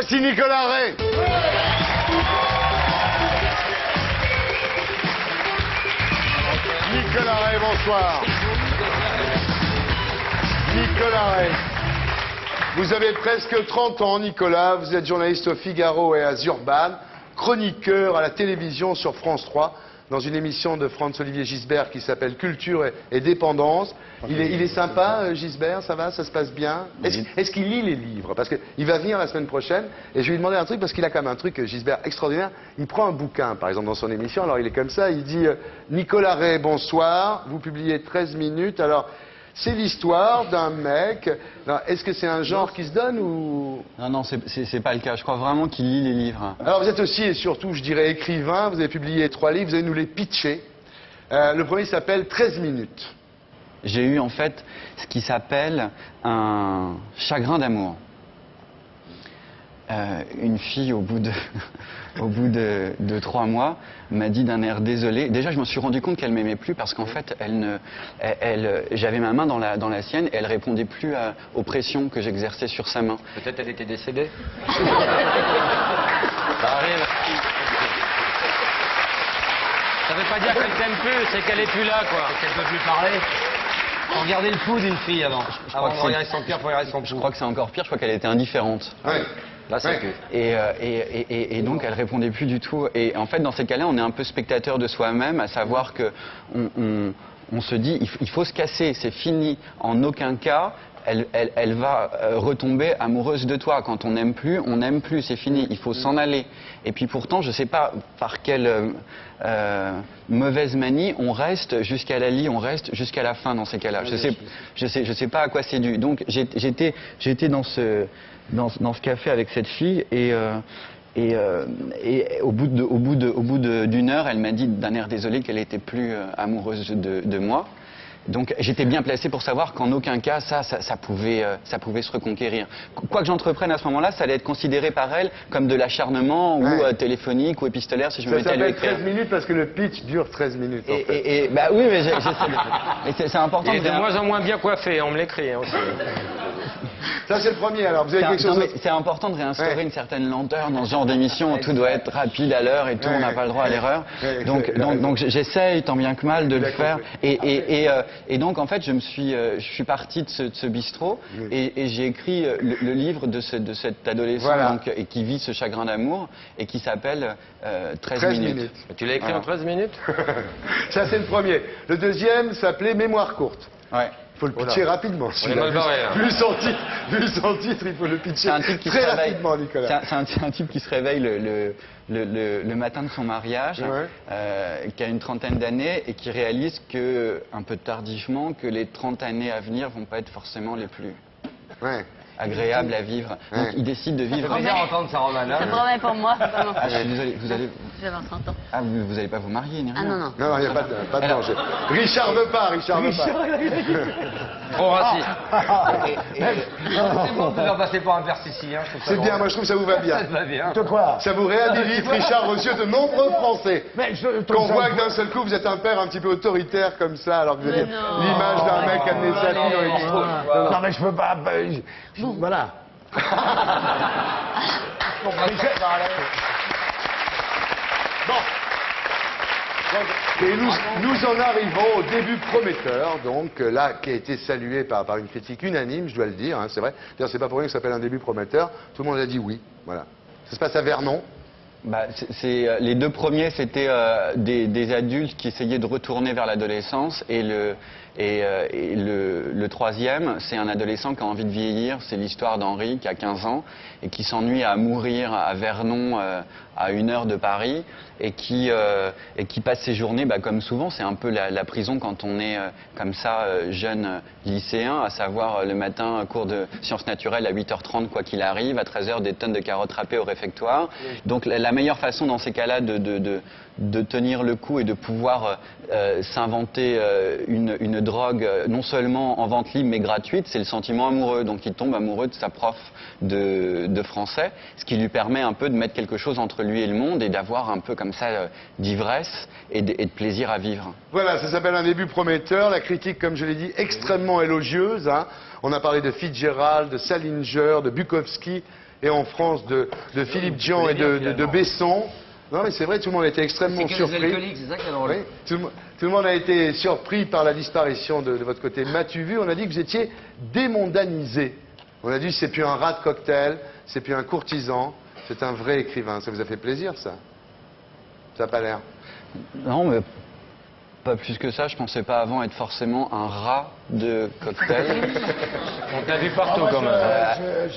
voici Nicolas Ray. Nicolas Ray, bonsoir. Nicolas Ray. Vous avez presque 30 ans, Nicolas. Vous êtes journaliste au Figaro et à Urban, chroniqueur à la télévision sur France 3, dans une émission de Franz-Olivier Gisbert qui s'appelle Culture et Dépendance. Il est sympa, Gisbert, ça va, ça se passe bien? Est-ce qu'il lit les livres? Parce qu'il va venir la semaine prochaine et je vais lui demander un truc parce qu'il a quand même un truc, Gisbert, extraordinaire. Il prend un bouquin, par exemple, dans son émission, alors il est comme ça, il dit Nicolas Ray, bonsoir, vous publiez 13 minutes, alors... C'est l'histoire d'un mec. Est-ce que c'est un genre qui se donne ou... Non, c'est pas le cas. Je crois vraiment qu'il lit les livres. Alors vous êtes aussi et surtout, je dirais, écrivain. Vous avez publié 3 livres, vous allez nous les pitcher. Le premier s'appelle 13 minutes. J'ai eu en fait ce qui s'appelle un chagrin d'amour. Une fille, au bout de 3 mois, m'a dit d'un air désolé. Déjà, je me suis rendu compte qu'elle m'aimait plus parce qu'en fait, j'avais ma main dans la sienne et elle répondait plus aux pressions que j'exerçais sur sa main. Peut-être elle était décédée. Ça arrive. Ça veut pas dire qu'elle t'aime plus, c'est qu'elle est plus là, quoi. C'est qu'elle peut plus parler. Faut regarder le pouls d'une fille avant. Avant de regarder son cœur, faut regarder son pouls. Je crois que c'est encore pire. Je crois qu'elle était indifférente. Ouais. Là, c'est Et donc, elle répondait plus du tout. Et en fait, dans ces cas-là, on est un peu spectateur de soi-même, à savoir que on se dit, il faut se casser, c'est fini. En aucun cas, elle va retomber amoureuse de toi. Quand on n'aime plus, c'est fini. Il faut s'en aller. Et puis pourtant, je ne sais pas par quelle mauvaise manie, on reste jusqu'à la lit, on reste jusqu'à la fin dans ces cas-là. Je sais pas à quoi c'est dû. Donc, j'étais dans ce café avec cette fille et au bout d'une heure, elle m'a dit d'un air désolé qu'elle était plus amoureuse de moi. Donc j'étais bien placé pour savoir qu'en aucun cas ça pouvait se reconquérir. Quoi que j'entreprenne à ce moment-là, ça allait être considéré par elle comme de l'acharnement ou téléphonique ou épistolaire si je me mettais à lui écrire. Ça s'appelle 13 minutes parce que le pitch dure 13 minutes. En fait. Bah oui, mais j'essaie de... c'est important. Il est de moins en moins bien coiffé, on me l'écrit hein, aussi. Ça c'est le premier, alors vous avez quelque chose... C'est important de réinstaurer une certaine lenteur dans ce genre d'émission où tout doit être rapide à l'heure et tout, on n'a pas le droit à l'erreur. Donc j'essaye tant bien que mal de le faire. Et donc en fait je suis parti de ce bistrot et j'ai écrit le livre de cet adolescent et qui vit ce chagrin d'amour et qui s'appelle 13 minutes. Tu l'as écrit en 13 minutes? Ça c'est le premier. Le deuxième s'appelait Mémoire courte. Ouais. Il faut le pitcher rapidement. Vu son titre, il faut le pitcher très rapidement, Nicolas. C'est un type qui se réveille le matin de son mariage, qui a une trentaine d'années et qui réalise un peu tardivement, que les 30 années à venir vont pas être forcément les plus agréables à vivre. Donc il décide de vivre... C'est bien entendre ça, Roman. Ça promet pour moi. Ah, je suis désolé, vous allez... Je vais avoir 30 ans. Ah, vous n'allez pas vous marier, ni rien? Ah non, non. Non, il n'y a pas de danger. Richard veut pas, Richard veut pas. Trop raciste. C'est bon de faire passer pour un persicien. C'est bien, moi je trouve que ça vous va bien. Ça va bien. De quoi? Ça vous réhabilite, Richard, aux yeux de nombreux Français. Qu'on voit que d'un seul coup vous êtes un père un petit peu autoritaire comme ça, alors que vous avez l'image d'un mec amené sa fille dans les bistrots. Non mais je peux pas... Voilà. Bon. Et nous en arrivons au début prometteur, donc là, qui a été salué par une critique unanime, je dois le dire, hein, c'est vrai. D'ailleurs, c'est pas pour rien que ça s'appelle un début prometteur. Tout le monde a dit oui. Voilà. Ça se passe à Vernon. Bah, les 2 premiers, c'était des adultes qui essayaient de retourner vers l'adolescence et le 3e, c'est un adolescent qui a envie de vieillir. C'est l'histoire d'Henri qui a 15 ans et qui s'ennuie à mourir à Vernon, à 1 heure de Paris, et qui passe ses journées, comme souvent, c'est un peu la prison quand on est comme ça, jeune lycéen, à savoir le matin, cours de sciences naturelles à 8h30, quoi qu'il arrive, à 13h, des tonnes de carottes râpées au réfectoire. Donc la meilleure façon dans ces cas-là de tenir le coup et de pouvoir s'inventer une drogue non seulement en vente libre mais gratuite, c'est le sentiment amoureux. Donc il tombe amoureux de sa prof de français, ce qui lui permet un peu de mettre quelque chose entre lui et le monde et d'avoir un peu comme ça d'ivresse et de plaisir à vivre. Voilà, ça s'appelle un début prometteur. La critique, comme je l'ai dit, extrêmement élogieuse. Hein. On a parlé de Fitzgerald, de Salinger, de Bukowski. et en France de Philippe Dian et de Besson. Non mais c'est vrai, tout le monde a été extrêmement surpris. C'est ça qui est drôle. Oui, tout le monde a été surpris par la disparition de votre côté. M'as-tu vu? On a dit que vous étiez démondanisé. On a dit c'est plus un rat de cocktail, c'est plus un courtisan, c'est un vrai écrivain. Ça vous a fait plaisir ça? Ça n'a pas l'air. Non, mais pas plus que ça. Je pensais pas avant être forcément un rat de cocktail. On t'a vu partout Moi, quand même.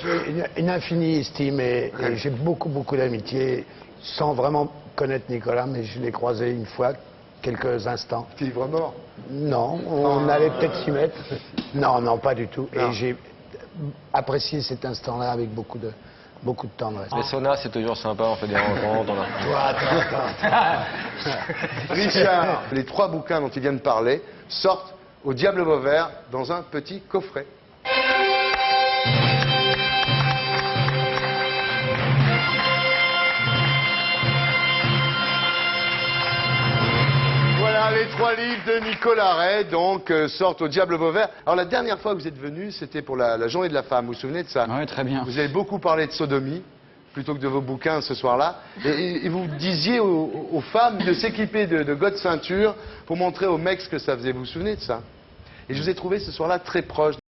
j'ai une infinie estime et j'ai beaucoup d'amitié, sans vraiment connaître Nicolas, mais je l'ai croisé une fois, quelques instants. Ivre mort. Non, on allait peut-être s'y mettre. Non, pas du tout. Non. Et j'ai apprécié cet instant-là avec beaucoup de tendresse. Les saunas, c'est toujours sympa, on fait des rencontres. Richard, les 3 bouquins dont il vient de parler sortent au Diable Vauvert dans un petit coffret. Voilà, les 3 livres de Nicolas Ray, donc, sortent au Diable Vauvert. Alors, la dernière fois que vous êtes venu, c'était pour la Journée de la Femme. Vous vous souvenez de ça? Oui, très bien. Vous avez beaucoup parlé de sodomie, plutôt que de vos bouquins ce soir-là. Et vous disiez aux femmes de s'équiper de godes ceinture pour montrer aux mecs ce que ça faisait. Vous vous souvenez de ça? Et je vous ai trouvé ce soir-là très proche.